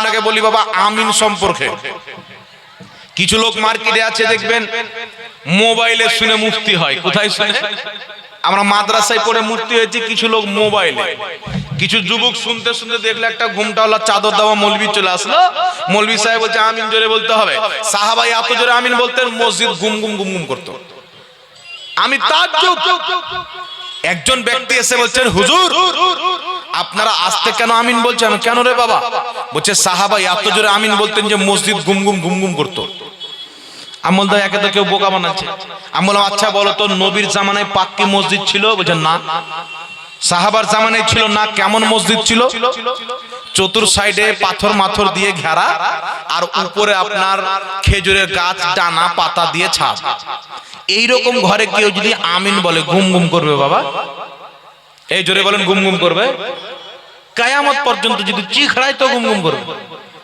আপনাকে বলি বাবা আমিন সম্পর্কে। কিছু লোক মার্কেটে আছে দেখবেন মোবাইলে শুনে মুফতি হয়। কোথায় শুনে? আমরা মাদ্রাসায় পড়ে মুফতি হয়েছি, কিছু লোক মোবাইলে। কিছু যুবক শুনতে শুনতে দেখলে একটা ঘুমটাওয়ালা চাদর দেওয়া মৌলবি চলে আসলো, মৌলবি সাহেব বলছে আমিন জোরে বলতে হবে। সাহাবাই এত জোরে আমিন বলতেন মসজিদ গুম গুম গুম গুম করতো। আমি তাজ্জুব, একজন ব্যক্তি এসে বলছেন হুজুর আপনারা আস্তে কেন আমিন বলছেন? কেন রে বাবা? বলছে সাহাবাই এত জোরে আমিন বলতেন যে মসজিদ গুম গুম গুম গুম করতো। আমি বলতাম একে তো কেউ বোকা বানাচ্ছে। আমি বললাম আচ্ছা বলো তো নবীর জামানায় পাক্কি মসজিদ ছিল? বলছে না। সাহাবার জামানায় ছিল না। কেমন মসজিদ ছিল? চতুর সাইডে পাথর মাথর দিয়ে ঘেরা, আর উপরে আপনার খেজুরের গাছ ডানা পাতা দিয়ে ছাদ। এইরকম ঘরে কেউ যদি আমিন বলে গুম গুম করবে বাবা? এই জোরে বলেন গুম গুম করবে? কিয়ামত পর্যন্ত যদি চিখড়ায় তো গুম গুম করবে।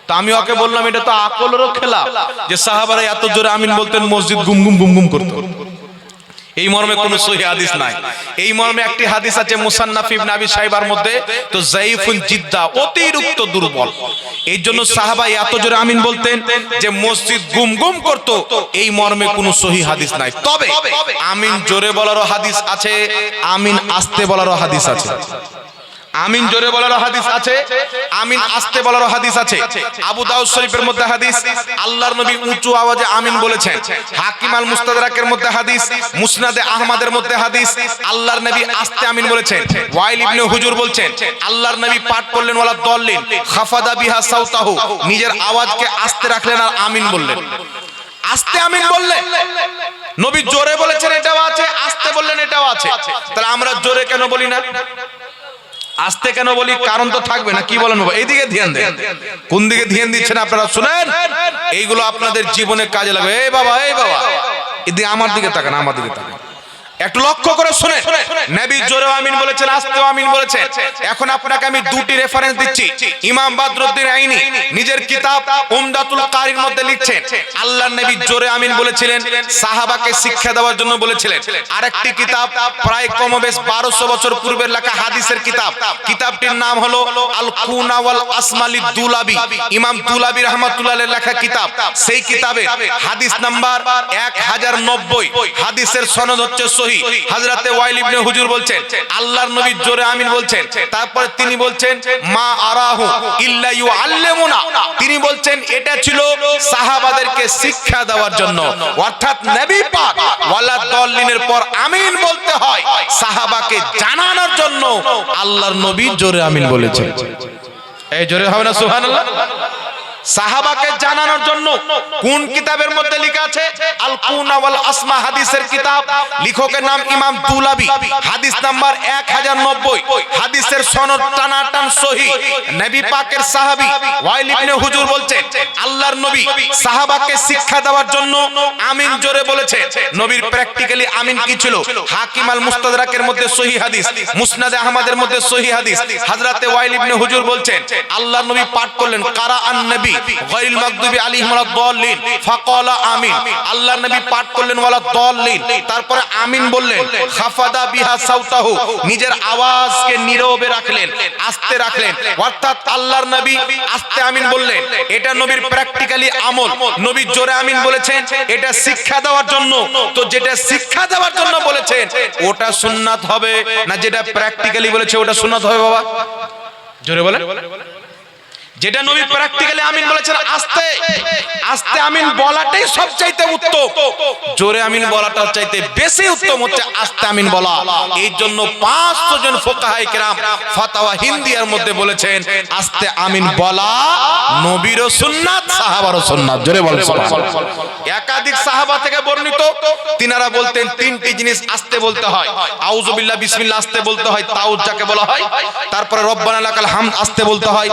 তা আমি ওকে বললাম এটা তো আকলেরও খেলাফ যে সাহাবারা এত জোরে আমিন বলতেন মসজিদ গুম গুম গুম গুম করতো। এই মর্মে কোনো সহিহ হাদিস নাই। এই মর্মে একটি হাদিস আছে মুসান্নাফ ইবনে আবি শাইবার মধ্যে, তো যায়িফুন জিদ্দা, অতিরিক্ত দুর্বল। এই জন্য সাহাবা এত জোরে আমিন বলতেন যে মসজিদ গুম গুম করতো। এই মর্মে কোনো সহিহ হাদিস নাই। তবে আমিন জোরে বলারও হাদিস আছে, আমিন আস্তে বলারও হাদিস আছে। আমিন জোরে বলারও হাদিস আছে, আমিন আস্তে বলারও হাদিস আছে। আবু দাউদ শরীফের মধ্যে হাদিস আল্লাহর নবী উঁচু আওয়াজে আমিন বলেছেন। হাকিম আল মুস্তাদরাকের মধ্যে হাদিস, মুসনাদে আহমদের মধ্যে হাদিস আল্লাহর নবী আস্তে আমিন বলেছেন। ওয়াইল ইবনে হুজুর বলছেন আল্লাহর নবী পাঠ করলেন ওয়ালা দল্লিন খাফাদা বিহা সাউতাহু, নিজের আওয়াজকে আস্তে রাখলেন আর আমিন বললেন। আস্তে আমিন বললেন, নবী জোরে বলেছেন এটাও আছে, আস্তে বললেন এটাও আছে। তাহলে আমরা জোরে কেন বলি না, আস্তে কেন বলি? কারণ তো থাকবে না। কি বলেন বাবা? এইদিকে ধ্যান দেন। কোন দিকে ধ্যান দিচ্ছেন আপনারা? শুনেন, এইগুলো আপনাদের জীবনে কাজে লাগবে। এই বাবা, এই বাবা, এদিকে আমার দিকে তাকান, আমার দিকে তাকান, একটু লক্ষ্য করে শুনে। নবী জোরে আমিন বলেছেন, আস্তেও আমিন বলেছেন। এখন আপনাকে আমি দুটি রেফারেন্স দিচ্ছি। ইমাম বদরুদ্দিন আইনি নিজের কিতাব উমদাতুল কারির মধ্যে লিখছেন আল্লাহর নবী জোরে আমিন বলেছিলেন, সাহাবাকে শিক্ষা দেওয়ার জন্য বলেছিলেন। আরেকটি কিতাব প্রায় কমবেশ 1200 বছর পূর্বের লেখা হাদিসের কিতাব, কিতাবটির নাম হলো আল কুনা ওয়াল আসমালি দুলাবি, ইমাম দুলাবি রাহমাতুল্লাহ আলাইহির লেখা কিতাব। সেই কিতাবে হাদিস নাম্বার 1090, হাদিসের সনদ হচ্ছে সহিহ। হযরতে ওয়াইল ইবনে হুজুর বলছেন আল্লাহর নবী জোরে আমিন বলছেন। তারপরে তিনি বলছেন মা আরাহু ইল্লা ইউআল্লিমুনা, তিনি বলছেন এটা ছিল সাহাবাদেরকে শিক্ষা দেওয়ার জন্য। অর্থাৎ নবী পাক ওয়ালা দল্লিনের পর আমিন বলতে হয় সাহাবাকে জানানোর জন্য। আল্লাহর নবী জোরে আমিন বলেছেন। এই জোরে হবে না সুবহানাল্লাহ? সাহাবাকে জানানোর জন্য। কোন কিতাবের মধ্যে লেখা আছে? আল কুনা ওয়াল আসমা হাদিসের কিতাব, লেখকের নাম ইমাম দুলাবি, হাদিস নাম্বার 1090, হাদিসের সনদ টানাটান সহিহ। নবী পাকের সাহাবী ওয়াইল ইবনে হুজুর বলছেন আল্লাহর নবী সাহাবাকে শিক্ষা দেওয়ার জন্য আমিন জোরে বলেছেন। নবীর প্র্যাকটিক্যালি আমিন কি ছিল? হাকিম আল মুস্তাদরাকের মধ্যে সহিহ হাদিস, মুসনাদে আহমদের মধ্যে সহিহ হাদিস। হযরতে ওয়াইল ইবনে হুজুর বলছেন আল্লাহর নবী পাঠ করলেন কারা আন নবী গায়রুল মাগদুবি আলাইহিম ওয়ালা দাল্লিন ফাকালা আমিন, আল্লাহর নবী পাঠ করলেন ওয়ালা দাল্লিন, তারপরে আমিন বললেন। খাফাদা বিহা সাউতাহু, নিজের আওয়াজকে নীরবে রাখলেন, আস্তে রাখলেন। অর্থাৎ আল্লাহর নবী আস্তে আমিন বললেন, এটা নবীর প্র্যাকটিক্যালি আমল। নবী জোরে আমিন বলেছেন এটা শিক্ষা দেওয়ার জন্য। তো যেটা শিক্ষা দেওয়ার জন্য বলেছেন ওটা সুন্নাত হবে না যেটা প্র্যাকটিক্যালি বলেছে ওটা সুন্নাত হবে বাবা? জোরে বলেন। যেটা নবী প্র্যাকটিক্যালি আমিন বলেছেন আস্তে আস্তে আমিন বলাটাই সবচাইতে উত্তম। জোরে আমিন বলাটার চাইতে বেশি উত্তম হচ্ছে আস্তে আমিন বলা। এই জন্য 500 জন ফুকাহায়ে কেরাম ফাতাওয়া হিন্দিয়ার মধ্যে বলেছেন আস্তে আমিন বলা নবীরও সুন্নাত, সাহাবারও সুন্নাত। জোরে বলেন সুবহানাল্লাহ। একাধিক সাহাবা থেকে বর্ণিত, তিনারা বলতেন তিনটি জিনিস আস্তে বলতে হয়। আউযু বিল্লাহ বিসমিল্লাহ আস্তে বলতে হয়, তাউজ যাকে বলা হয়। তারপরে রব্বানা লাকাল হামদ আস্তে বলতে হয়,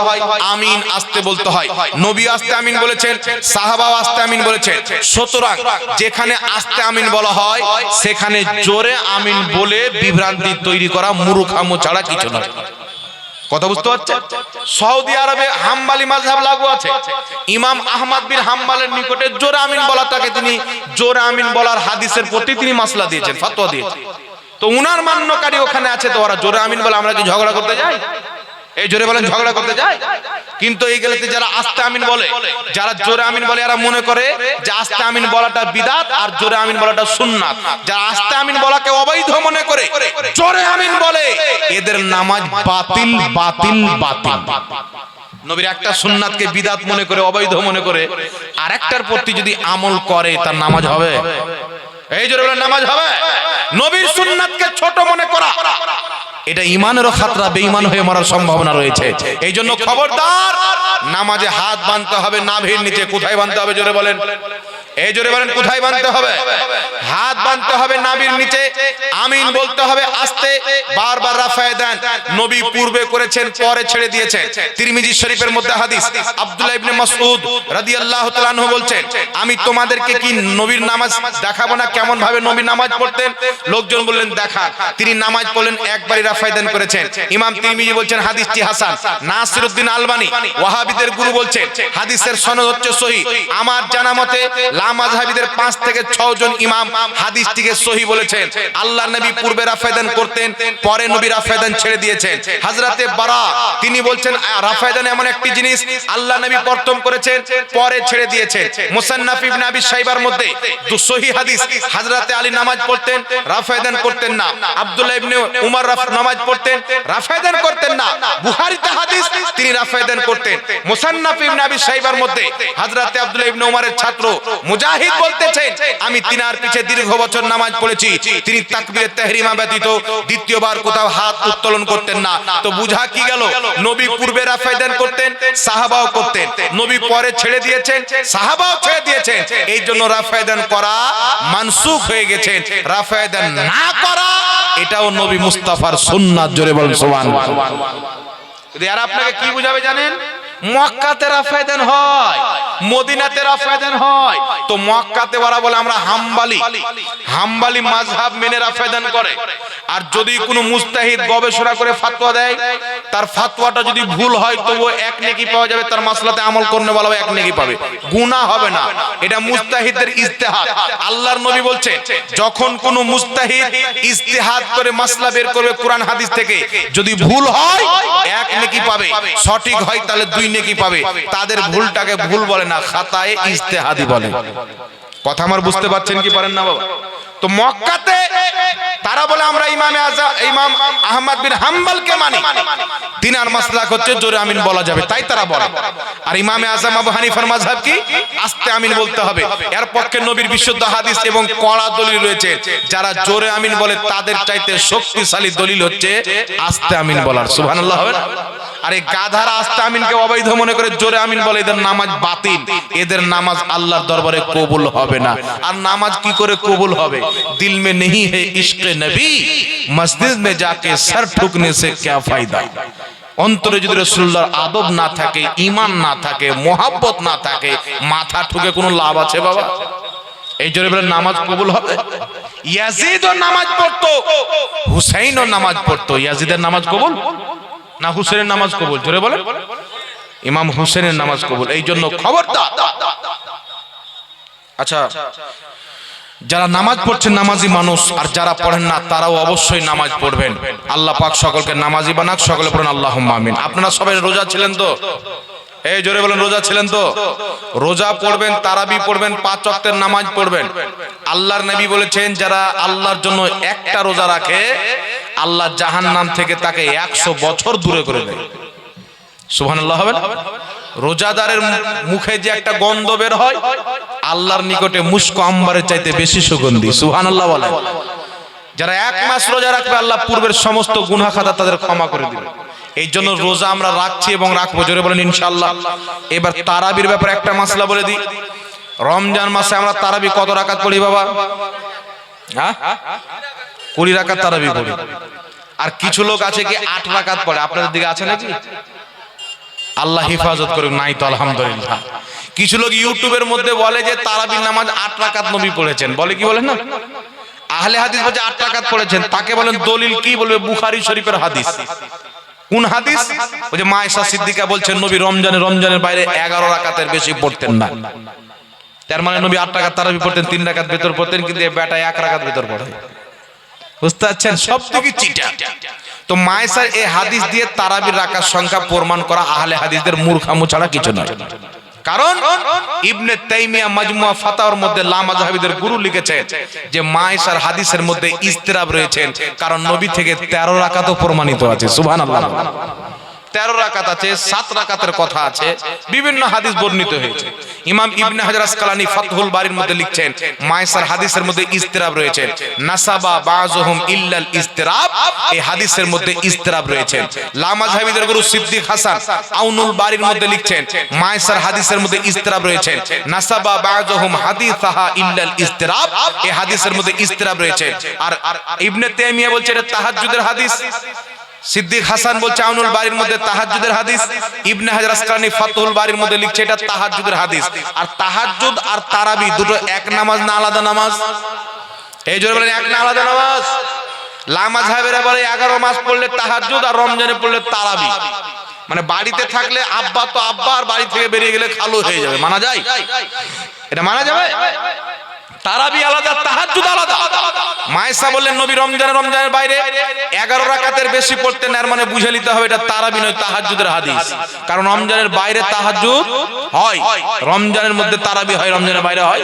আমিন আস্তে বলতে হয়। নবী আস্তে আমিন বলেছেন, সাহাবাও আস্তে আমিন বলেছেন। সুতরাং যেখানে আস্তে আমিন বলা হয় সেখানে জোরে আমিন বলে বিভ্রান্তি তৈরি করা মূর্খামো ছাড়া কিছু নয়। কথা বুঝতে পারছেন? সৌদি আরবে হাম্বলি মাযহাব লাগু আছে। ইমাম আহমদ বিন হাম্বলের নিকটে জোরে আমিন বলাটাকে তিনি জোরে আমিন বলার হাদিসের প্রতি তিনি মাসলা দিয়েছেন, ফতোয়া দিয়েছেন। তো উনার মান্যকারী ওখানে আছে, তো ওরা জোরে আমিন বলে আমরা কি ঝগড়া করতে যাই? এই জোরে বলেন ঝগড়া করতে যায়। কিন্তু এই গেলেতে যারা আস্তে আমিন বলে, যারা জোরে আমিন বলে, এরা মনে করে যে আস্তে আমিন বলাটা বিদআত আর জোরে আমিন বলাটা সুন্নাত। যারা আস্তে আমিন বলাকে অবৈধ মনে করে জোরে আমিন বলে, এদের নামাজ বাতিল বাতিল বাতিল। নবীর একটা সুন্নাতকে বিদআত মনে করে, অবৈধ মনে করে, আর একটার প্রতি যদি আমল করে তার নামাজ হবে? এই জোরে বলেন নামাজ হবে? নবীর সুন্নাতকে ছোট মনে করা, এটা ইমানেরও খাতরা, বেঈমান হয়ে মরার সম্ভাবনা রয়েছে। এই জন্য খবরদার, নামাজে হাত বাঁধতে হবে নাভির নিচে। কোথায় বাঁধতে হবে জোরে বলেন? এই জোরে বলেন কোথায় বাঁধতে হবে? হাত বাঁধতে হবে নাভির নিচে। আমিন বলতে হবে আস্তে, বারবার রাফায়ে দেন। নবী পূর্বে করেছেন, পরে ছেড়ে দিয়েছেন। তিরমিজি শরীফের মধ্যে হাদিস, আব্দুল্লাহ ইবনে মাসউদ রাদিয়াল্লাহু তাআলা আনহু বলছেন, আমি তোমাদেরকে কি নবীর নামাজ দেখাবো না, কেমন ভাবে নবী নামাজ পড়তেন? লোকজন বললেন দেখান। তিনি নামাজ পড়লেন, একবারই রাফায়ে দেন করেছেন। ইমাম তিরমিজি বলছেন হাদিসটি হাসান। নাসিরউদ্দিন আলবানী ওয়াহাবিদের গুরু বলছেন হাদিসের সনদ হচ্ছে সহিহ। আমার জানা মতে লামাযহাবীদের 5 থেকে 6 জন ইমাম হাদিসটিকে সহিহ বলেছেন। আল্লাহর নবী পূর্বে রাফায়ে দেন করতেন, পরে নবী রাফায়ে দেন ছেড়ে দিয়েছেন। হযরতে বারা তিনি বলছেন রাফায়ে দেন এমন একটি জিনিস আল্লাহ নবী প্রথম করেছেন, পরে ছেড়ে দিয়েছেন। মুসান্নাফ ইবনে আবি শাইবার মধ্যে সহিহ হাদিস, হযরতে আলী নামাজ পড়তেন, রাফায়ে দেন করতেন না। আব্দুল্লাহ ইবনে উমর নামাজ পড়তেন, রাফায়ে দেন করতেন না। বুখারীতে হাদিস, তিনি রাফায়ে দেন করতেন। মুসান্নাফ ইবনে আবি শাইবার মধ্যে হযরতে আব্দুল্লাহ ইবনে উমরের ছাত্র মুজাহিদ বলতেছেন, আমি তিনার পিছে দীর্ঘ বছর নামাজ পড়েছি, তিনি তাকবীরে তাহরিমা ব্যতীত দ্বিতীয়বার কোথাও হাত উত্তোলন করতেন না। তো বুঝা কি গেল? নবী পূর্বে রাফায়ে দেন করতেন, সাহাবাও করতেন। নবী পরে ছেড়ে দিয়েছেন, সাহাবাও ছেড়ে দিয়েছেন। এই জন্য রাফায়ে দেন করা মানসুখ হয়ে গেছে। রাফায়ে দেন না করা এটাও নবী মুস্তাফার সুন্নাত। জোরে বলেন সুবহানাল্লাহ। আর আপনাকে কি বুঝাবে জানেন? মক্কাতে রাফায়ে দেন হয়, মদিনাতে রাফায়ে দেন হয়। তো মক্কাতে ওরা বলে আমরা হাম্বলি মাযহাব মেনে রাফায়ে দেন করে। আর যদি কোনো মুজতাহিদ গবেষণা করে ফতোয়া দেয়, তার ফতোয়াটা যদি ভুল হয় তবু এক নেকি পাওয়া যাবে, তার মাসলাতে আমল করনে বলা এক নেকি পাবে, গুনাহ হবে না। এটা মুজতাহিদের ইজতিহাদ। আল্লাহর নবী বলছেন, যখন কোনো মুজতাহিদ ইজতিহাদ করে মাসলা বের করবে কোরআন হাদিস থেকে, যদি ভুল হয় এক নেকি পাবে, সঠিক হয় তাহলে 2 নেকি পাবে। তাদের ভুলটাকে ভুল বলে না, খাতায়ে ইজতিহাদি বলে। কথা আমার বুঝতে পারছেন কি পারেন না বাবা? তো মক্কাতে তারা বলে আমরা ইমাম আহমদ বিন হাম্বলকে মানি, তিনার মাসলাক হচ্ছে জোরে আমিন বলা যাবে, তাই তারা বলে। আর ইমামে আযম আবু হানিফার মাযহাব কি? আস্তে আমিন বলতে হবে। এর পক্ষে নবীর বিশুদ্ধ হাদিস এবং কড়া দলিল রয়েছে। যারা জোরে আমিন বলে তাদের চাইতে শক্তিশালী দলিল হচ্ছে আস্তে আমিন বলার। সুবহানাল্লাহ হবে না? আর এই গাধারা আস্তে আমিনকে অবৈধ মনে করে জোরে আমিন বলে, এদের নামাজ বাতিল, এদের নামাজ আল্লাহর দরবারে কবুল হবে না। আর নামাজ কি করে কবুল হবে? দিল में नहीं है इश्क नबी, मस्जिद में जाके सर ठुकने से क्या फायदा। অন্তরে যদি রাসূলুল্লাহর আদব না থাকে, ঈমান না থাকে, মোহাব্বত না থাকে, মাথা ঠুকে কোনো লাভ আছে বাবা? এই জোরে বলে নামাজ কবুল হবে? ইয়াজিদও নামাজ পড়তো, হুসাইনও নামাজ পড়তো। ইয়াজিদের নামাজ কবুল না হুসাইনের নামাজ কবুল? জোরে বলেন। ইমাম হুসাইনের নামাজ কবুল। এই জন্য খবরদার। আচ্ছা, যারা নামাজ পড়ছেন নামাজি মানুষ, আর যারা পড়েন না তারাও অবশ্যই নামাজ পড়বেন। আল্লাহ পাক সকলকে নামাজি বানাক। সকলে পড়েন আল্লাহুম্মা আমিন। আপনারা সবাই রোজা ছিলেন তো? এই জোরে বলেন রোজা ছিলেন তো? রোজা পড়বেন, তারাবি পড়বেন, 5 ওয়াক্তের নামাজ পড়বেন। আল্লাহর নবী বলেছেন, যারা আল্লাহর জন্য একটা রোজা রাখে, আল্লাহ জাহান্নাম থেকে তাকে 100 বছর দূরে করে দেয়। সুবহানাল্লাহ হবে না? রোজাদারের মুখে যে একটা গন্ধ বের হয়, আল্লাহর নিকটে মুস্ক আম্বারের চাইতে বেশি সুগন্ধি। সুবহানাল্লাহ বলে। যারা 1 মাস রোজা রাখবে, আল্লাহ পূর্বের সমস্ত গুনাহ খাতা তাদের ক্ষমা করে দিবে। এই জন্য রোজা আমরা রাখছি এবং রাখবো। জোরে বলেন ইনশাআল্লাহ। এবার তারাবির ব্যাপারে একটা মাসলা বলে দিই। রমজান মাসে আমরা তারাবি কত রাকাত পড়ি বাবা? হ্যাঁ, 20 রাকাত তারাবি পড়ি। আর কিছু লোক আছে কি 8 রাকাত পড়ে। আপনাদের দিকে আছে নাকি? আল্লাহ হেফাজত করুন। নাই তো আলহামদুলিল্লাহ। কিছু লোক ইউটিউবের মধ্যে বলে যে তারাবির নামাজ 8 রাকাত নবী পড়েছেন। বলে কি বলেন না? আহলে হাদিস বলে 8 রাকাত পড়েছেন। তাকে বলেন দলিল কি? বলবে বুখারী শরীফের হাদিস। কোন হাদিস? ওই যে মা আয়েশা সিদ্দিকা বলছেন নবী রমজানের বাইরে 11 রাকাতের বেশি পড়তেন না। তার মানে নবী 8 রাকাত তারাবি পড়তেন, 3 রাকাত ভিতর পড়তেন, কিন্তু এই বেটা 1 রাকাত ভিতর পড়ে। বুঝতে পারছেন? সব থেকে চিটা। তো মায়েসার এই হাদিস দিয়ে তারাবির রাকাত সংখ্যা প্রমাণ করা আহলে হাদিসদের মূর্খামো ছাড়া কিছু নয়। কারণ ইবনে তাইমিয়া মাজমুয়া ফাতাওয়ার মধ্যে লামাযহাবীদের গুরু লিখেছেন যে মায়েসার হাদিসের মধ্যে ইস্তিরাব রয়েছে, কারণ নবী থেকে 13 রাকাতও প্রমাণিত আছে। সুবহানাল্লাহ। 13 রাকাত আছে, 7 রাকাতের কথা আছে, বিভিন্ন হাদিস বর্ণিত হয়েছে। ইমাম ইবনে হাজার আসকালানী ফাতহুল বারীর মধ্যে লিখছেন মায়েসার হাদিসের মধ্যে ইস্তিরাব রয়েছে। নাসাবা বাযুহুম ইল্লাল ইস্তিরাব, এই হাদিসের মধ্যে ইস্তিরাব রয়েছে। লামাযহাবীদের গুরু সিদ্দিক হাসান আউনুল বারীর মধ্যে লিখছেন মায়েসার হাদিসের মধ্যে ইস্তিরাব রয়েছে। নাসাবা বাযুহুম হাদিসাহা ইল্লাল ইস্তিরাব, এই হাদিসের মধ্যে ইস্তিরাব রয়েছে। আর ইবনে তাইমিয়া বলছে এটা তাহাজ্জুদের হাদিস, সিদ্দিক হাসান বলছে আউনুল বারীর মধ্যে তাহাজ্জুদের হাদিস, ইবনে হাজার আসকালানী ফাতহুল বারীর মধ্যে লিখছে এটা তাহাজ্জুদের হাদিস। আর তাহাজ্জুদ আর তারাবি দুটো এক নামাজ না আলাদা নামাজ? এই জন্য বলেন এক না আলাদা নামাজ? লামাযহাবেরা বলে 11 মাস পড়লে তাহাজ্জুদ আর রমজানে পড়লে তারাবি। মানে বাড়িতে থাকলে আব্বা তো আব্বা, আর বাড়ি থেকে বেরিয়ে গেলে খালু হয়ে যাবে। মানা যায়? এটা মানা যাবে? তারাবি আলাদা, তাহাজ্জুদ আলাদা। মায়েশা বললেন নবী রমজানের বাইরে 11 রাকাতের বেশি পড়তেন, এর মানে বুঝে নিতে হবে এটা তারাবি নয় তাহাজ্জুদের হাদিস। কারণ রমজানের বাইরে তাহাজ্জুদ হয়, রমজানের মধ্যে তারাবি হয়, রমজানের বাইরে হয়।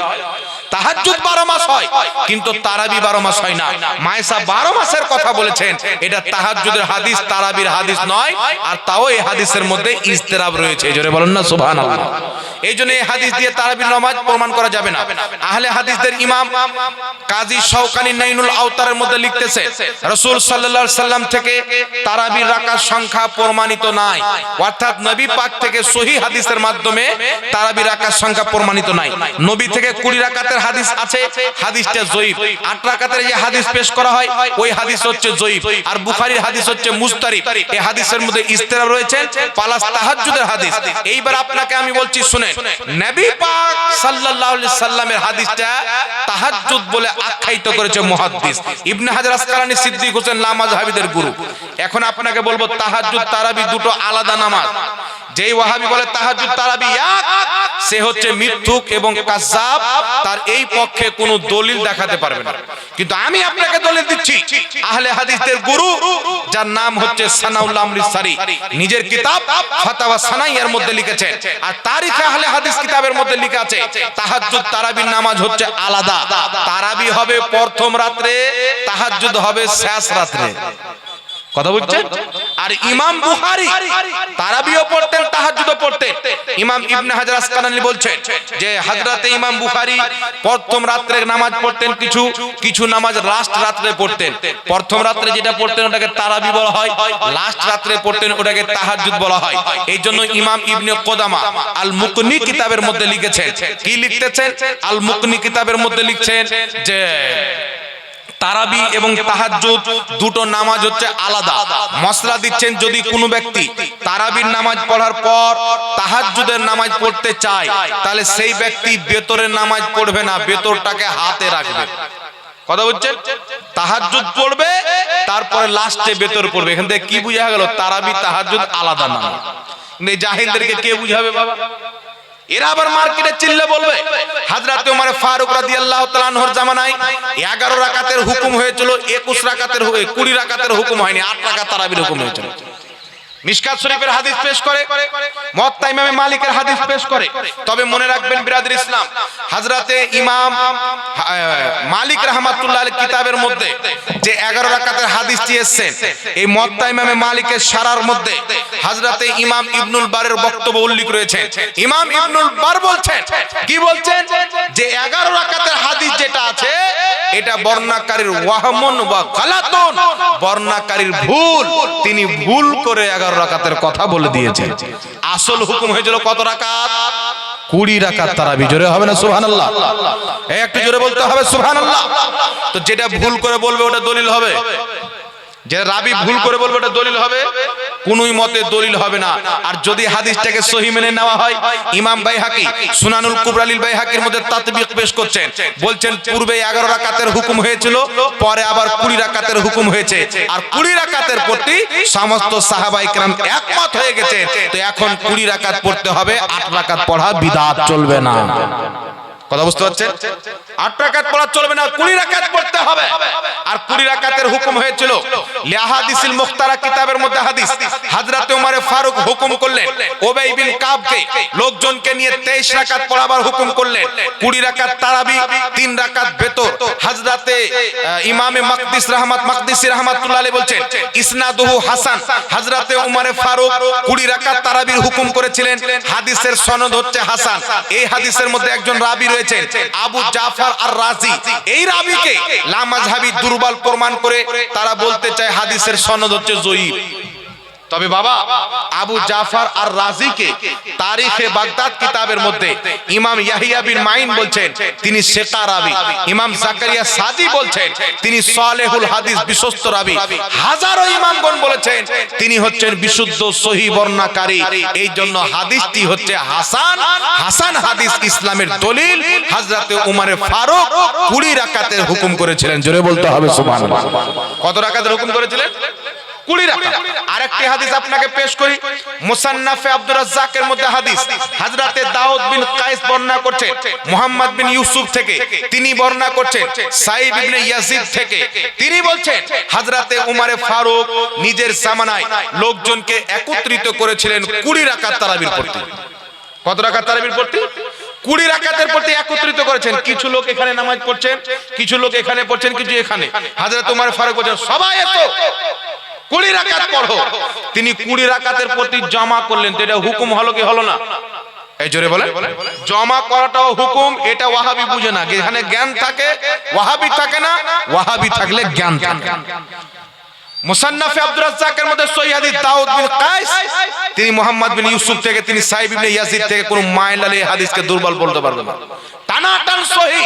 তাহাজ্জুদ 12 মাস হয়, কিন্তু তারাবি 12 মাস হয় না। মায়েশা 12 মাসের কথা বলেছেন, এটা তাহাজ্জুদের হাদিস, তারাবির হাদিস নয়। আর তাও এই হাদিসের মধ্যে ইস্তিরাব রয়েছে। জোরে বলেন না সুবহানাল্লাহ। এই জন্য এই হাদিস দিয়ে তারাবির নামাজ প্রমাণ করা যাবে না। আহলে হাদিসদের ইমাম কাজী শওকানী নাইনুল আওতারের মধ্যে লিখতেছে রাসূল সাল্লাল্লাহু আলাইহি সাল্লাম থেকে তারাবির রাকাত সংখ্যা প্রমাণিত নাই, অর্থাৎ নবী পাক থেকে সহিহ হাদিসের মাধ্যমে তারাবির রাকাত সংখ্যা প্রমাণিত নাই। নবী থেকে 20 রাকাতের হাদিস আছে, হাদিসটা যঈফ। 8 রাকাতের যে হাদিস পেশ করা হয় ওই হাদিস হচ্ছে যঈফ। আর বুখারীর হাদিস হচ্ছে মুস্তারিব। এই হাদিসের মধ্যে ইস্তিরাব রয়েছে, প্লাস তাহাজ্জুদের হাদিস। এইবার আপনাকে আমি বলছি শুনেন, নবী পাক সাল্লাল্লাহু আলাইহি সাল্লামের হাদিসটা তাহাজ্জুদ বলে আখ্যায়িত করেছে মুহাদ্দিস ইবনে হাজার আসকালানী সিদ্দিক হোসেন লামাযহাবীদের গুরু। এখন আপনাকে বলবো তাহাজ্জুদ তারাবি দুটো আলাদা নামাজ। যেই ওয়াহাবি বলে তাহাজ্জুদ তারাবি এক, সে হচ্ছে মিথ্যুক এবং কাযযাব, তার এই পক্ষে কোনো দলিল দেখাতে পারবে না। কিন্তু আমি আপনাকে দলিল দিচ্ছি, আহলে হাদিসদের গুরু যার নাম হচ্ছে সানাউল্লাহ আমৃতসারী, নিজের কিতাব ফাতাওয়া সানাইয়ার মধ্যে লিখেছেন। আর তারিখে আহলে হাদিস কিতাবের মধ্যে লেখা আছে তাহাজ্জুদ তারাবির নামাজ হচ্ছে আলাদা। তারাবি হবে প্রথম রাত্রে, তাহাজ্জুদ হবে শেষ রাত্রে। কথা বুঝছেন? আর ইমাম বুখারী তারাবিও পড়তেন, তাহাজ্জুদও পড়তেন। ইমাম ইবনে হাজার আসকালানী বলছেন যে হযরতে ইমাম বুখারী প্রথম রাত্রে নামাজ পড়তেন, কিছু নামাজ লাস্ট রাত্রে পড়তেন। প্রথম রাত্রে যেটা পড়তেন ওটাকে তারাবি বলা হয়, লাস্ট রাত্রে পড়তেন ওটাকে তাহাজ্জুদ বলা হয়। এই জন্য ইমাম ইবনে কুদামা আল মুকনি কিতাবের মধ্যে লিখেছেন, কি লিখতেছেন? আল মুকনি কিতাবের মধ্যে লিখছেন যে তারাবি এবং তাহাজ্জুদ দুটো নামাজ হচ্ছে আলাদা। মসলা দিচ্ছেন যদি কোনো ব্যক্তি তারাবির নামাজ পড়ার পর তাহাজ্জুদের নামাজ পড়তে চায়, তাহলে সেই ব্যক্তি বেতরের নামাজ পড়বে না, বেতরটাকে হাতে রাখবে। কথা বুঝছেন? তাহাজ্জুদ পড়বে, তারপরে লাস্টে বেতর পড়বে। এখান থেকে কি বুঝা গেল? তারাবি তাহাজ্জুদ আলাদা নামাজ। জাহিলদেরকে কে বুঝাবে বাবা? এরা আবার মার্কেটে চিল্লে বলবে হযরত ওমর ফারুক রাদিয়াল্লাহু তাআলা আনহুর জামানায় 11 রাকাতের হুকুম হয়েছিল, 21 রাকাতের 20 রাকাতের হুকুম হয়নি, 8 রাকাত তারাবির হুকুম হয়েছিল। মিশকাত শরীফের হাদিস পেশ করে, মুওয়াত্তা ইমাম মালিকের হাদিস পেশ করে। তবে মনে রাখবেন বিরাদর ইসলাম, হযরতে ইমাম মালিক রাহমাতুল্লাহ আলাইহি কিতাবের মধ্যে যে 11 রাকাতের হাদিসটি এসেছে, এই মুওয়াত্তা ইমাম মালিকের শারার মধ্যে হযরতে ইমাম ইবনুল বারের বক্তব্য উল্লেখ রয়েছে। ইমাম ইবনুল বার বলছেন, কি বলছেন? যে 11 রাকাতের হাদিস যেটা আছে এটা বর্ণনাকারীর ওয়াহমুন ওয়া গালাতুন, বর্ণনাকারীর ভুল, তিনি ভুল করে 11 রাকাতের কথা বলে দিয়েছেন। আসল হুকুম হয়েছিল কত রাকাত? 20 রাকাত তারাবি। জোরে হবে না সুবহানাল্লাহ? একটু জোরে বলতে হবে সুবহানাল্লাহ। তো যেটা ভুল করে বলবে ওটা দলিল হবে, যে রাবি ভুল করে বলবে ওটা দলিল হবে? কোনই মতে দলিল হবে না। আর যদি হাদিসটাকে সহিহ মেনে নেওয়া হয়, ইমাম বাইহাকি সুনানুল কুবরা লিল বাইহাকির মধ্যে তাতবিক পেশ করছেন, বলছেন পূর্বে 11 রাকাতের হুকুম হয়েছিল, পরে আবার 20 রাকাতের হুকুম হয়েছে। আর 20 রাকাতের প্রতি সমস্ত সাহাবায়ে কেরাম একমত হয়ে গেছে। তো এখন 20 রাকাত পড়তে হবে, 8 রাকাত পড়া বিদআত, চলবে না। কথা বুঝতে পারছেন? 8 রাকাত পড়া চলবে না, 20 রাকাত পড়তে হবে। আর 20 রাকাতের হুকুম হয়েছিল লিহাদিসিল মুখতারা কিতাবের মধ্যে হাদিস, হযরত ওমর ফারুক হুকুম করলেন উবাই বিন কাবকে লোকজনকে নিয়ে 23 রাকাত পড়াবার হুকুম করলেন। 20 রাকাত তারাবি, 3 রাকাত বেতর। হযরত ইমামে মাকদিসি রাহমাতুল্লাহ আলাইহি বলছেন ইসনাদুহু হাসান, হযরত ওমর ফারুক 20 রাকাত তারাবির হুকুম করেছিলেন, হাদিসের সনদ হচ্ছে হাসান। এই হাদিসের মধ্যে একজন রাবী রয়েছেন আবু জাফর আর রাজি। এই রাবীকে লা মাযহাবী দুর্বল প্রমাণ করে তারা বলতে চায় হাদিসের সনদ হচ্ছে জয়ীফ। তবে বাবা আবু জাফর আর রাজিকে তারিখে বাগদাদ কিতাবের মধ্যে ইমাম ইয়াহিয়া বিন মাইন বলছেন তিনি সেকা রাবী। ইমাম জাকারিয়া সাদি বলছেন তিনি সালেহুল হাদিস বিশ্বস্ত রাবী। হাজারো ইমামগণ বলেছেন তিনি হচ্ছেন বিশুদ্ধ সহিহ বর্ণনাকারী। এই জন্য হাদিসটি হচ্ছে হাসান। হাসান হাদিস ইসলামের দলিল। হযরত ওমর ফারুক 20 রাকাতের হুকুম করেছিলেন। জোরে বলতে হবে সুবহানাল্লাহ। কত রাকাতের হুকুম করেছিলেন? 20 রাকাত। আরেকটি হাদিস আপনাকে পেশ করি, মুসান্নাফে আব্দুর রাজ্জাকের মধ্যে হাদিস হযরতে দাউদ বিন কায়েস বর্ণনা করছেন মুহাম্মদ বিন ইউসুফ থেকে, তিনি বর্ণনা করছেন সাইদ ইবনে ইয়াজিদ থেকে। তিনি বলছেন হযরতে ওমর ফারুক নিজের জামানায় লোকজনকে একত্রিত করেছিলেন 20 রাকাত তারাবির পড়তে। কত রাকাত তারাবির পড়তে? 20 রাকাতের প্রতি একত্রিত করেছেন। কিছু লোক এখানে নামাজ পড়ছেন, কিছু লোক এখানে পড়ছেন, কিছু এখানে। হযরত ওমর ফারুক বলেন সবাই এসো 20 রাকাত পড়ো। তিনি 20 রাকাতের প্রতি জমা করলেন। তো এটা হুকুম হলো কি হলো না? এই জোরে বলেন। জমা করাটাও হুকুম। এটা ওয়াহাবি বুঝে না, এখানে জ্ঞান থাকে, ওয়াহাবি থাকে না। ওয়াহাবি থাকলে জ্ঞান থাকে। মুসান্নাফে আব্দুর রাজ্জাকের মধ্যে সহিহ হাদিস দাউদ বিন কায়েস তিনি মুহাম্মদ বিন ইউসুফ থেকে, তিনি সাইব ইবনে ইয়াজিদ থেকে কোন মাইল আলী হাদিসকে দুর্বল বলতে পারবে না। টানাটান সহিহ,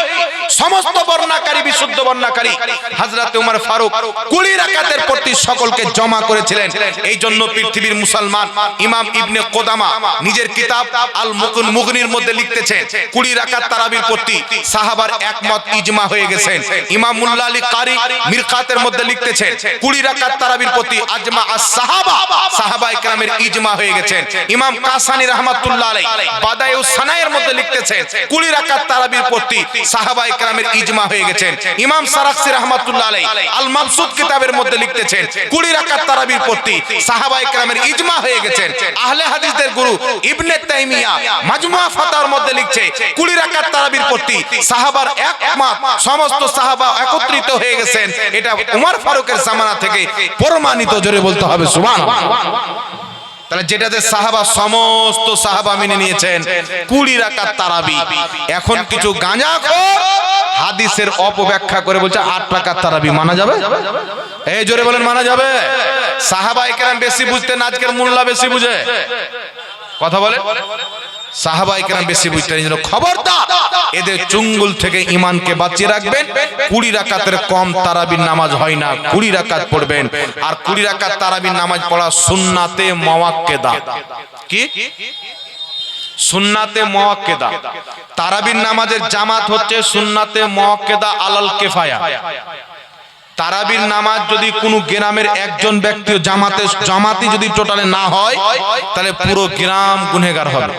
সমস্ত বর্ণনাকারী বিশুদ্ধ বর্ণনাকারী। হযরত ওমর ফারুক 20 রাকাতের প্রতি সকলকে জমা করেছিলেন। এই জন্য পৃথিবীর মুসলমান ইমাম ইবনে কুদামা নিজের কিতাব আল মুগনির মধ্যে লিখতেছেন 20 রাকাত তারাবির প্রতি সাহাবার একমত ইজমা হয়ে গেছেন। ইমাম মুল্লা আলী কারি মিরকাতের মধ্যে লিখতেছেন 20 রাকাত তারাবির প্রতি আজমা আস সাহাবা, সাহাবায়ে কেরামের ইজমা হয়ে গেছেন। ইমাম কাসানি রাহমাতুল্লাহ আলাইহি বাদায়ুস সানায়ের মধ্যে লিখতেছেন 20 রাকাত তারাবির প্রতি সাহাবায়ে কেরামের ইজমা হয়ে গেছেন। ইমাম সারাকসি রাহমাতুল্লাহ আলাইহি আল মাবসুত কিতাবের মধ্যে লিখতেছেন 20 রাকাত তারাবির প্রতি সাহাবায়ে কেরামের ইজমা হয়ে গেছেন। আহলে হাদিসদের গুরু ইবনে তাইমিয়া মাজমুআ ফাতাওয়ার মধ্যে লিখছে 20 রাকাত তারাবির প্রতি সাহাবার একমত, সমস্ত সাহাবা একত্রিত হয়ে গেছেন। এটা ওমর ফারুকের জামানা থেকে প্রমাণিত। জোরে বলতে হবে সুবহানাল্লাহ। তাহলে যেটাতে সাহাবা সমস্ত সাহাবা মেনে নিয়েছেন 20 রাকাত তারাবি। এখন কিছু গাঁজাখোর হাদিসের অপব্যাখ্যা করে বলছে 8 রাকাত তারাবি মানা যাবে। এই জোরে বলেন মানা যাবে। সাহাবায়ে কেরাম বেশি বুঝতেন, আজকের মোল্লা বেশি বুঝে। কথা বলে সাহাবায়ে কেরাম বেশি বুঝতেন। এই জন্য খবরদার এদের চুঙ্গুল থেকে ঈমানকে বাঁচিয়ে রাখবেন। 20 রাকাতের কম তারাবির নামাজ হয় না, 20 রাকাত পড়বেন। আর 20 রাকাত তারাবির নামাজ পড়া সুন্নাতে মুআক্কাদা। কি সুন্নাতে মুআক্কাদা? তারাবির নামাজের জামাত হচ্ছে সুন্নাতে মুআক্কাদা আলাল কিফায়া। তারাবির নামাজ যদি কোনো গ্রামের একজন ব্যক্তি জামাতি যদি টোটালে না হয় তাহলে পুরো গ্রাম গুনাহগার হবে।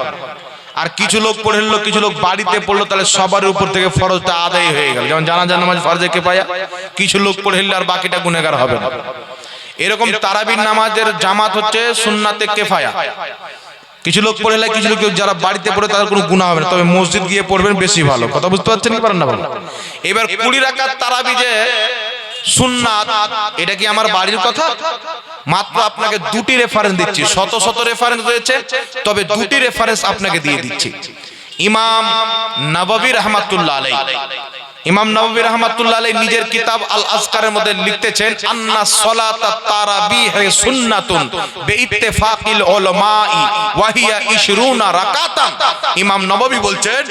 আর কিছু লোক পড়লো, কিছু লোক বাড়িতে পড়লো, তাহলে সবার উপর থেকে ফরজটা আদায় হয়ে গেল। যেমন জানাজার নামাজ ফরজে কিফায়া, কিছু লোক পড়লো আর বাকিটা গুনাহগার হবে না। এরকম তারাবির নামাজের জামাত হচ্ছে সুন্নাতে কিফায়া। কিছু লোক পড়লে, কিছু লোক যারা বাড়িতে পড়ে তাদের কোনো গুনাহ হবে না, তবে মসজিদ গিয়ে পড়বেন বেশি ভালো। কথা বুঝতে পারছেন কি পারেন না বলেন? এবার 20 রাকাত তারাবি যে সুন্নাত, এটা কি আমার বাড়ির কথা? মাত্র আপনাকে দুটি রেফারেন্স দিচ্ছি, শত শত রেফারেন্স রয়েছে, তবে দুটি রেফারেন্স আপনাকে দিয়ে দিচ্ছি। ইমাম নববী রাহমাতুল্লাহ আলাইহি, ইমাম নববী রাহমাতুল্লাহ আলাইহি নিজের কিতাব আল আজকারের মধ্যে লিখতেছেন আন্না সালাতাত তারাবিহ সুন্নাতুন বিইত্তিফাকিল উলামাই ওয়া হিয়া 20 রাকাতান। ইমাম নববী বলছেন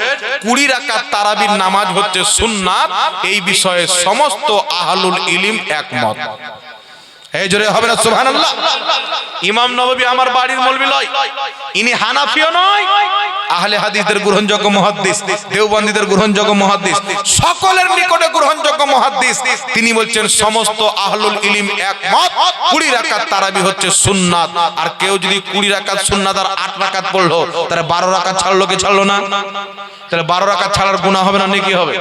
20 রাকাত তারাবির নামাজ হচ্ছে সুন্নাত। এই বিষয়ে সমস্ত আহলুল ইলম একমত। এই জোরে হবে না সুবহানাল্লাহ। ইমাম নববী আমার বাড়ির মৌলবী নয়, ইনি হানাফিও নয়, আহলে হাদিসদের গ্রহণযোগ্য মুহাদ্দিস, দেওবন্দীদের গ্রহণযোগ্য মুহাদ্দিস, সকলের নিকটে গ্রহণযোগ্য মুহাদ্দিস, তিনি বলছেন সমস্ত আহলুল ইলম একমত 20 রাকাত তারাবি হচ্ছে সুন্নাত। আর কেউ যদি 20 রাকাত সুন্নাত আর 8 রাকাত পড়লো, তাহলে 12 রাকাত ছাড়লো কি ছাড়লো না? তাহলে 12 রাকাত ছাড়ার গুনাহ হবে না নেকি হবে?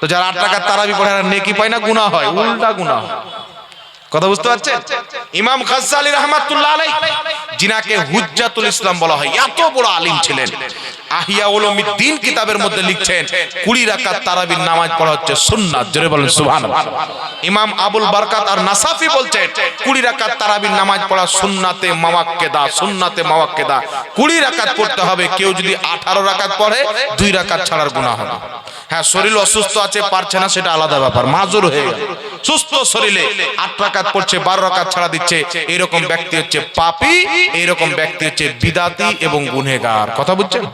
তো যারা 8 রাকাত তারাবি পড়ে আর নেকি পায় না, গুনাহ হয়, উল্টা গুনাহ হয়। কথা বুঝতে পারছেন? ইমাম গাজ্জালী রাহমাতুল্লাহ আলাইহি, যিনাকে হুজ্জাতুল ইসলাম বলা হয়, এত বড় আলিম ছিলেন, আহিয়া উলুমিদ্দিন কিতাবের মধ্যে লিখছেন 20 রাকাত তারাবির নামাজ পড়া হচ্ছে সুন্নাত। জোরে বলেন সুবহানাল্লাহ। ইমাম আবুল বারকাত আর নাসাফি বলছেন 20 রাকাত তারাবির নামাজ পড়া সুন্নাতে মুআক্কাদা, সুন্নাতে মুআক্কাদা। 20 রাকাত পড়তে হবে। কেউ যদি 18 রাকাত পড়ে 2 রাকাত ছাড়ার গুনাহ হবে। হ্যাঁ, শরীর অসুস্থ আছে, পারছে না, সেটা আলাদা ব্যাপার, মাজুর হয়ে গেল। সুস্থ শরীরে 8 রাকাত পড়ছে, 12 রাকাত ছাড়া দিচ্ছে, এরকম ব্যক্তি হচ্ছে পাপী, এরকম ব্যক্তি হচ্ছে বিদাতি এবং গুনহগার। কথা বুঝছেন?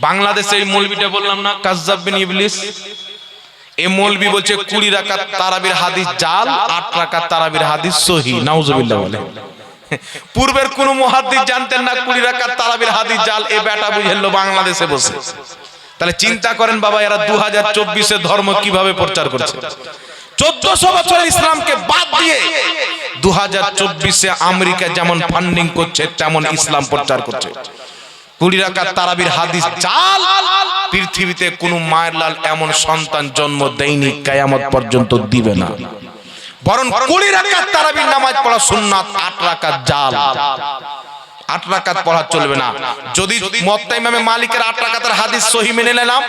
বাংলাদেশে এই মৌলবিটা বললাম না, কাজ্জাব বিন ইবলিস, এই মৌলবি বলছে 20 রাকাত তারাবির হাদিস জাল, 8 রাকাত তারাবির হাদিস সহিহ। নাউজুবিল্লাহ বলে। পূর্বের কোন মুহাদ্দিস জানতেন না 20 রাকাত তারাবির হাদিস জাল, এ বেটা বুঝলো বাংলাদেশে বসে। তাহলে চিন্তা করেন বাবা, এরা 2024-এ ধর্ম কিভাবে প্রচার করছে। 1400 বছরের ইসলামকে বাদ দিয়ে 2024-এ আমেরিকা যেমন ফান্ডিং করছে, তেমন ইসলাম প্রচার করছে। 20 রাকাত তারাবির হাদিস জাল। পৃথিবীতে কোন মায়ের লাল এমন সন্তান জন্ম দেয়নি, কিয়ামত পর্যন্ত দিবে না। বরং 20 রাকাত তারাবির নামাজ পড়া সুন্নাত, 8 রাকাত জাল। 8 রাকাত পড়া চলবে না। যদি মুওয়াত্তা ইমামে মালিকের 8 রাকাতের হাদিস সহিহ মেনে নিলাম,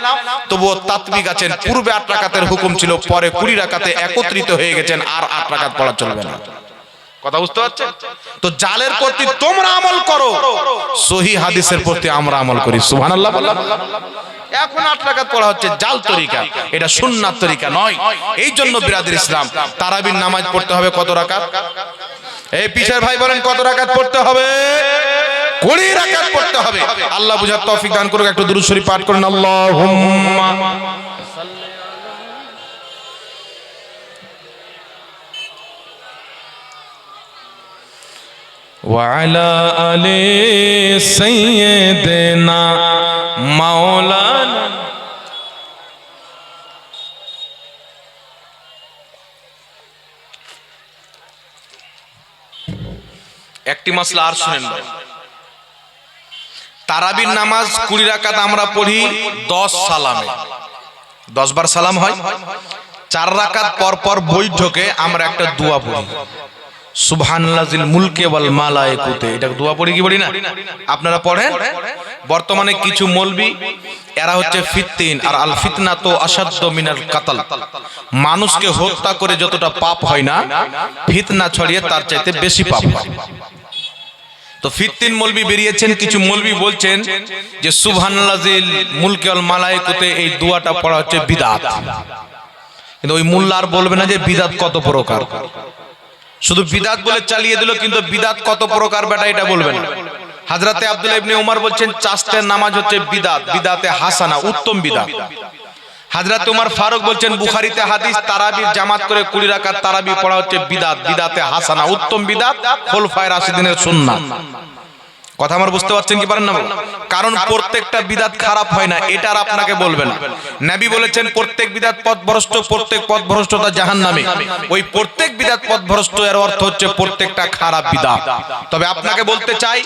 তবুও তাতবিক আছেন, পূর্বে 8 রাকাতের হুকুম ছিল, পরে 20 রাকাতে একত্রিত হয়ে গেছেন, আর 8 রাকাত পড়া চলবে না। কথা বুঝতে পারছেন? তো জালের প্রতি তোমরা আমল করো, সহিহ হাদিসের প্রতি আমরা আমল করি। সুবহানাল্লাহ বললাম। এখন 8 রাকাত পড়া হচ্ছে জাল তরিকা, এটা সুন্নাত তরিকা নয়। এই জন্য বিরাদর ইসলাম, তারাবির নামাজ পড়তে হবে কত রাকাত? এই পিছের ভাই বলেন কত রাকাত পড়তে হবে? 20 রাকাত পড়তে হবে। আল্লাহ বুঝার তৌফিক দান করুক। একটু দুরূদ শরীফ পাঠ করেন। আল্লাহুম্মা ওয়া আলা আলি সাইয়্যিদিনা মাওলানা। একটি মাসলা আর শুনেন ভাই, তারাবির নামাজ 20 রাকাত আমরা পড়ি 10 সালামে, 10 বার সালাম হয়। 4 রাকাত পর পর বৈঠকে আমরা একটা দোয়া পড়ি, সুবহানাল্লাযিল মুলকে ওয়াল মালায়েকুতে। এটা দোয়া পড়ি কি পড়ি না? আপনারা পড়েন। বর্তমানে কিছু মৌলবি, এরা হচ্ছে ফিততিন, আর আল ফিতনাতু আশাদ্দু মিনাল কাতল। মানুষকে হত্যা করে যতটা পাপ হয় না, ফিতনা ছড়িয়ে তার চাইতে বেশি পাপ হয়। তো ফিততিন মৌলবি বেরিয়েছেন। কিছু মৌলবি বলছেন যে সুবহানাল্লাযিল মুলকে ওয়াল মালায়েকুতে এই দোয়াটা পড়া হচ্ছে বিদআত। কিন্তু ওই মোল্লা আর বলবে না যে বিদআত কত প্রকার, শুধু বিদআত বলে চালিয়ে দিল, কিন্তু বিদআত কত প্রকার বেটা এটা বলবেন না। হযরতে আব্দুল্লাহ ইবনে উমর বলছেন চাষতের নামাজ হচ্ছে বিদআত, বিদআতে হাসানা, উত্তম বিদআত। হযরতে উমর ফারুক বলছেন বুখারীতে হাদিস তারাবির জামাত করে 20 রাকাত তারাবি পড়া হচ্ছে বিদআত, বিদআতে হাসানা, উত্তম বিদআত, খুলফায়ে রাশিদিনের সুন্নাহ। কথা আমার বুঝতে পারছেন কি পারেন না? কারণ প্রত্যেকটা বিদআত খারাপ হয় না, এটা আর আপনাকে বলবে না। নবী বলেছেন প্রত্যেক বিদআত পথভ্রষ্ট, প্রত্যেক পথভ্রষ্টতা জাহান্নামে। ওই প্রত্যেক বিদআত পথভ্রষ্ট এর অর্থ হচ্ছে প্রত্যেকটা খারাপ বিদআত। তবে আপনাকে বলতে চাই,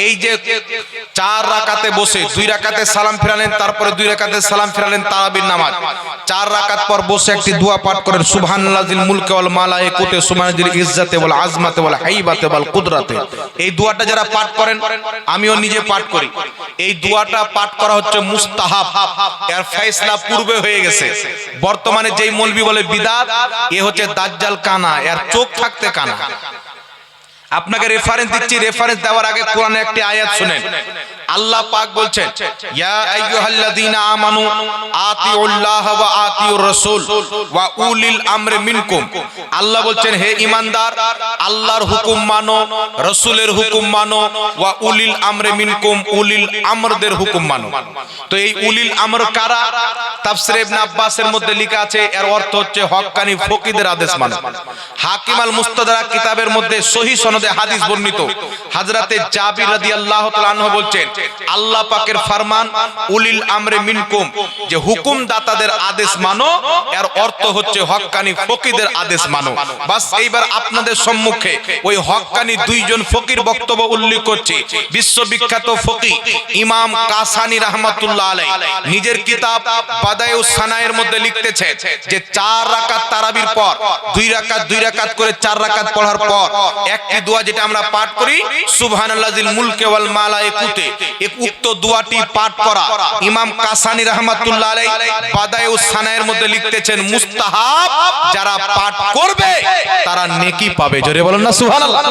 এই যে 4 রাকাতে বসে 2 রাকাতে সালাম ফিরালেন, তারপরে 2 রাকাতে সালাম ফিরালেন তারাবির নামাজ, 4 রাকাত পর বসে একটি দোয়া পাঠ করেন, সুবহানাল্লাযিল মুলকে ওয়াল মালায়েকুতে সুবহানাল্লাযিল ইজ্জাতে ওয়াল আজমাতে ওয়াল হাইবাতে ওয়াল কুদরাতে। এই দোয়াটা যারা পাঠ করেন, আমিও নিজে পাঠ করি, এই দোয়াটা পাঠ করা হচ্ছে মুস্তাহাব। এর ফয়সালা পূর্বে হয়ে গেছে। বর্তমানে যেই মৌলবি বলে বিদআত, এ হচ্ছে দাজ্জাল কানা, এর চোখ থাকতে কানা। আপনাকে রেফারেন্স দিচ্ছি, রেফারেন্স দেওয়ার আগে কোরআনের একটি আয়াত শুনেন। আল্লাহ পাক বলছেন ইয়া আইয়ুহাল্লাযীনা আমানু আতিউল্লাহ ওয়া আতিউর রাসূল ওয়া উলিল আমরি মিনকুম। আল্লাহ বলছেন হে ঈমানদার, আল্লাহর হুকুম মানো, রাসূলের হুকুম মানো, ওয়া উলিল আমরি মিনকুম, উলিল আমরদের হুকুম মানো। তো এই উলিল আমর কারা? তাফসীর ইবনে আব্বাসের মধ্যে লেখা আছে এর অর্থ হচ্ছে হক্কানি ফকিদের আদেশ মানো। হাকিম আল মুস্তাদরাক কিতাবের মধ্যে সহিহ সনদে হাদিস বর্ণিত, হযরতে জাবির রাদিয়াল্লাহু তাআলা আনহু বলছেন, আল্লাহ পাকের ফরমান উলিল আমরে মিনকুম, যে হুকুম দাতাদের আদেশ মানো, এর অর্থ হচ্ছে হক্কানি ফকিদের আদেশ মানো। বাস এইবার আপনাদের সম্মুখে ওই হক্কানি দুইজন ফকির বক্তব্য উল্লেখ করছে। বিশ্ববিখ্যাত ফকি ইমাম কাসানি রাহমাতুল্লাহ আলাইহি নিজের কিতাব বাদায়ুস সানায়ের মধ্যে লিখতেছেন যে 4 রাকাত তারাবির পর 2 রাকাত করে 4 রাকাত পড়ার পর একটি দোয়া যেটা আমরা পাঠ করি সুবহানাল্লাযিল মুলকে ওয়াল মালাইকুতে, উক্ত দোয়াটি পাঠ করা ইমাম কাসানি রাহমাতুল্লাহ আলাইহি বাদায়ুস সানায়ের মধ্যে লিখতেছেন মুস্তাহাব, যারা পাঠ করবে তারা নেকি পাবে। জোরে বলেন না সুবহানাল্লাহ।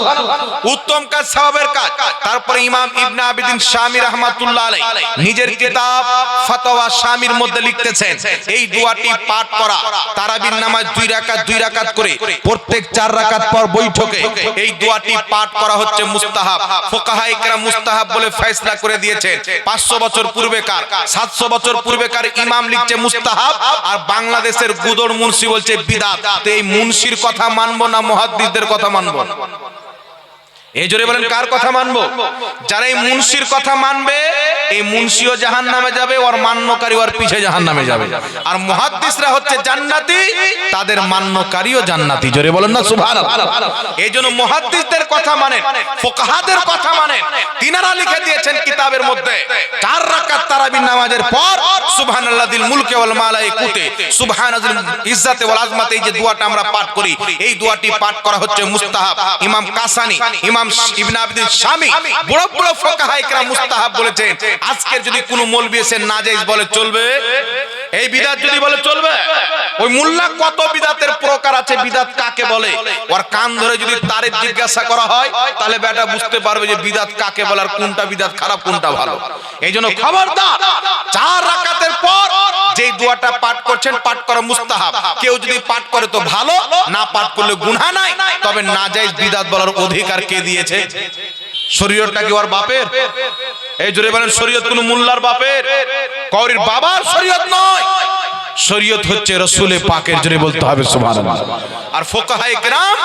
উত্তম কাজ, সওয়াবের কাজ। তারপরে ইমাম ইবনে আবিদিন শামী রাহমাতুল্লাহ আলাইহি নিজের কিতাব ফাতাওয়া শামীর মধ্যে লিখতেছেন এই দোয়াটি পাঠ করা তারাবির নামাজ 2 রাকাত করে প্রত্যেক 4 রাকাত পর বৈঠকে এই দোয়াটি পাঠ করা হচ্ছে মুস্তাহাব। ফুকাহায়ে কেরাম মুস্তাহাব বলে ফয়সালা করে দিয়েছেন। 500 বছর পূর্বেকার 700 বছর পূর্বেকার ইমাম লিখছে মুস্তাহাব, আর বাংলাদেশের গুদর মুন্সি বলছে বিদআত। তো এই মুন্সির কথা মানবো না মুহাদ্দিসদের কথা মানবো? এই জোরে বলেন কার কথা মানবো? যারা এই মুন্সির কথা মানবে এই মুন্সিও জাহান্নামে যাবে, ওর মান্যকারী ওর পিছে জাহান্নামে যাবে। আর মুহাদ্দিসরা হচ্ছে জান্নাতি, তাদের মান্যকারীও জান্নাতি। জোরে বলেন না সুবহানাল্লাহ। এইজন্য মুহাদ্দিসদের কথা মানেন, ফুকাহাদের কথা মানেন। তিনারা লিখে দিয়েছেন কিতাবের মধ্যে 4 রাকাত তারাবির নামাজের পর সুবহানাল্লাযিল মুলকে ওয়াল মালাইকুতে, সুবহানাল্লাযিল ইজ্জাতে ওয়াল আযমাতে, এই যে দোয়াটা আমরা পাঠ করি এই দোয়াটি পাঠ করা হচ্ছে মুস্তাহাব। ইমাম কাসানি, ইমাম ইবনে আবিদিন শামী বড় বড় ফুকাহায়ে কেরাম মুস্তাহাব বলেছেন। আজকের যদি কোনো মৌলবি এসে নাজায়েজ বলে চলবে? এই বিদআত যদি বলে চলবে? ওই মোল্লা কত বিদআতের প্রকার আছে, বিদআত কাকে বলে ওর কান ধরে যদি তারে জিজ্ঞাসা করা হয় তাহলে বেটা বুঝতে পারবে যে বিদআত কাকে বলে আর কোনটা বিদআত খারাপ কোনটা ভালো। এইজন্য খবরদার, 4 রাকাতের পর যেই দোয়াটা পাঠ করছেন পাঠ করা মুস্তাহাব। কেউ যদি পাঠ করে তো ভালো, না পাঠ করলে গুনাহ নাই। তবে নাজায়েজ বিদআত বলার অধিকার কে দিয়েছে? শরীয়তটা কি ওর বাপের? এই জোরে বলেন, শরীয়ত কোন মোল্লার বাপের, কওরির বাবার শরীয়ত নয়। শরীয়ত হচ্ছে রাসূল পাকের। জোরে বলতে হবে সুবহানাল্লাহ। আর ফুকাহায়ে কেরাম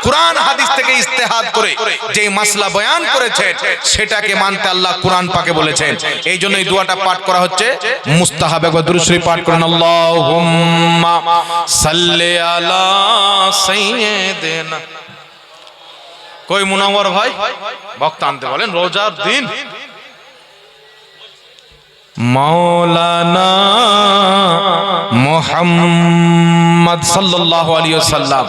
কুরআন হাদিস থেকে ইজতিহাদ করে যে মাসলা বয়ান করেছেন সেটাকে মানতে আল্লাহ কুরআন পাকে বলেছেন। এই জন্য এই দোয়াটা পাঠ করা হচ্ছে মুস্তাহাব। একবার দুরূদ শরীফ পাঠ করেন, আল্লাহুম্মা সাল্লি আলা সাইয়্যিদিনা। কই মুনাওয়ার ভাই বক্তা আনতে বলেন, রোজার দিন মাওলানা মুহাম্মদ সাল্লাল্লাহু আলাইহি ওয়াসাল্লাম।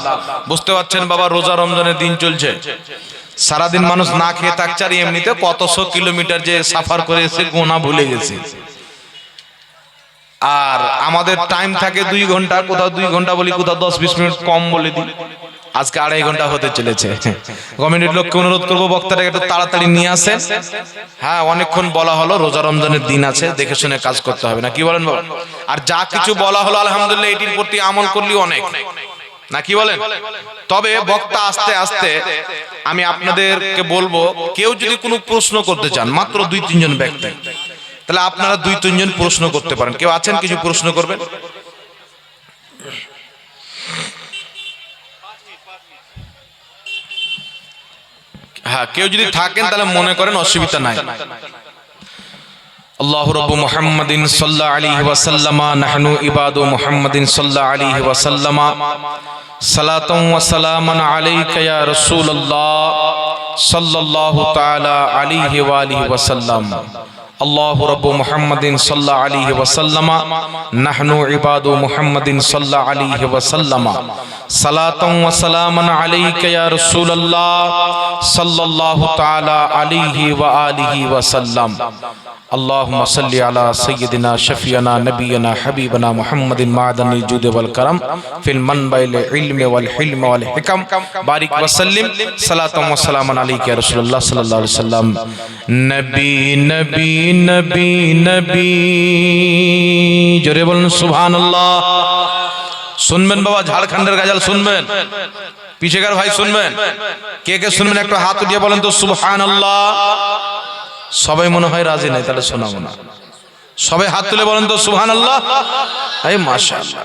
বুঝতে পারছেন বাবা, রোজা রমজানের দিন চলছে, সারাদিন মানুষ না খেয়ে থাকছে, আর এমনিতে কতশো কিলোমিটার যে সাফার করে এসে গোনা ভুলে গেছে। আর আমাদের টাইম থাকে 2 ঘন্টা, কোথাও 2 ঘন্টা বলি, কোথাও 10-20 মিনিট কম বলে দিই। আজকে 2.5 ঘন্টা হতে চলেছে। কমিটির লোককে অনুরোধ করবো বক্তাটাকে একটু তাড়াতাড়ি নিয়ে আসেন। হ্যাঁ, অনেকক্ষণ বলা হলো, রোজা রমজানের দিন আছে, দেখে শুনে কাজ করতে হবে, না কি বলেন বাবা? আর যা কিছু বলা হলো আলহামদুলিল্লাহ এটির প্রতি আমল করলেই অনেক, না কি বলেন? তবে বক্তা আস্তে আস্তে আমি আপনাদেরকে বলবো, কেউ যদি কোনো প্রশ্ন করতে চান, মাত্র 2-3 জন ব্যক্তি, তাহলে আপনারা 2-3 জন প্রশ্ন করতে পারেন। কেউ আছেন কিছু প্রশ্ন করবেন? হ্যাঁ, কেউ যদি থাকেন তাহলে মনে করেন, অসুবিধা নাই। আল্লাহু রাব্বু মুহাম্মাদিন সাল্লাল্লাহু আলাইহি ওয়া সাল্লামা নাহনু ইবাদু মুহাম্মাদিন সাল্লাল্লাহু আলাইহি ওয়া সাল্লামা সালাতান ওয়া সালামান আলাইকা ইয়া রাসূলুল্লাহ সাল্লাল্লাহু তাআলা আলাইহি ওয়া আলিহি ওয়া সাল্লাম। আল্লাহু রাব্বু মুহাম্মাদিন সাল্লাল্লাহু আলাইহি ওয়া সাল্লামা নাহনু ইবাদু মুহাম্মাদিন সাল্লাল্লাহু আলাইহি ওয়া সাল্লামা সালাতান ওয়া সালামান আলাইকা ইয়া রাসূলুল্লাহ সাল্লাল্লাহু তাআলা আলাইহি ওয়া আলিহি ওয়া সাল্লাম। اللهم صل على سيدنا شفيعنا نبينا حبيبنا محمد معدن الجود والكرم في المنبع العلم والحلم والحكم بارك وسلم صلاة وسلام عليك يا رسول الله صلى الله عليه وسلم. نبي نبي نبي نبي জোরে বলুন সুবহানাল্লাহ। শুনবেন বাবা, ঝাড়খণ্ডের গাজাল শুনবেন, পিছেকার ভাই শুনবেন, কে কে শুনবেন একটু হাত উঠিয়ে বলেন তো সুবহানাল্লাহ। সবাই মনে হয় রাজি নাই, তাহলে শোনাবো না। সবাই হাত তুলে বলেন তো সুবহানাল্লাহ। এই মাশাআল্লাহ।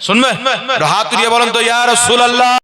শুনবে? হাত উঠিয়ে বলেন তো ইয়া রাসূলুল্লাহ।